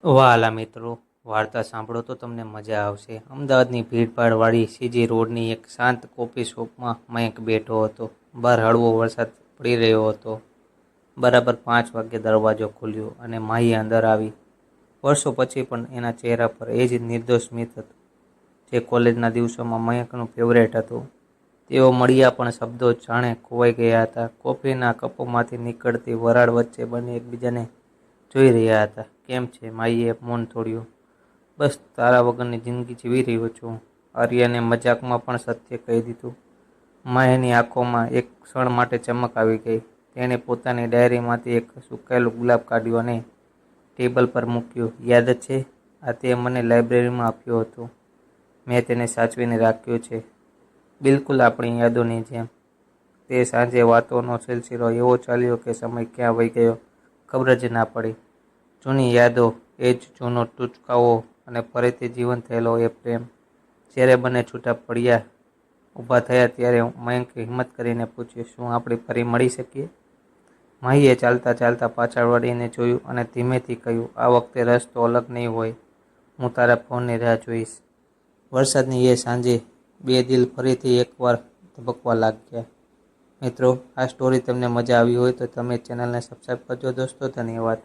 વહાલા મિત્રો, વાર્તા સાંભળો તો તમને મજા આવશે. અમદાવાદની ભીડભાડવાળી સીજી રોડની એક શાંત કોફી શોપમાં મયંક બેઠો હતો. બહાર હળવો વરસાદ પડી રહ્યો હતો. બરાબર 5 વાગ્યે દરવાજો ખુલ્યો અને માહી અંદર આવી. વર્ષો પછી પણ એના ચહેરા પર એ જ નિર્દોષ સ્મિત હતું, જે કોલેજના દિવસોમાં મયંકનું ફેવરેટ હતું. તેઓ મળ્યા પણ શબ્દો જાણે ખોવાઈ ગયા હતા. કોફીના કપોમાંથી નીકળતી વરાળ વચ્ચે બંને એકબીજાને જોઈ રહ્યા હતા. કેમ છે? માહીએ મૌન તોડ્યું. બસ તારા વગરની જિંદગી જીવી રહ્યો છું. આર્યને મજાકમાં પણ સત્ય કહી દીધું. માહીની આંખોમાં એક ક્ષણ માટે ચમક આવી ગઈ. તેણે પોતાની ડાયરીમાંથી એક સુકાયેલું ગુલાબ કાઢ્યું અને ટેબલ પર મૂક્યું. યાદ છે, આ તે મને લાઇબ્રેરીમાં આપ્યું હતું. મેં તેને સાચવીને રાખ્યું છે, બિલકુલ આપણી યાદોની જેમ. તે સાંજે વાતોનો સિલસિલો એવો ચાલ્યો કે સમય ક્યાં વહી ગયો ખબર જ ના પડી. જૂની યાદો, એ જ જૂનો ટૂચકાઓ અને ફરીથી જીવંત થયેલો એ પ્રેમ. જ્યારે બંને છૂટા પડ્યા ઊભા થયા ત્યારે મયંકે હિંમત કરીને પૂછ્યું, શું આપણે ફરી મળી શકીએ? માહીએ ચાલતા ચાલતા પાછળ વળીને જોયું અને ધીમેથી કહ્યું, આ વખતે રસ્તો અલગ નહીં હોય. હું તારા ફોનની રાહ જોઈશ. વરસાદની એ સાંજે બે દિલ ફરીથી એકવાર ધબકવા લાગ્યા. મિત્રો, આ સ્ટોરી તમને મજા આવી હોય તો તમે ચેનલને સબસ્ક્રાઈબ કરજો દોસ્તો. ધન્યવાદ.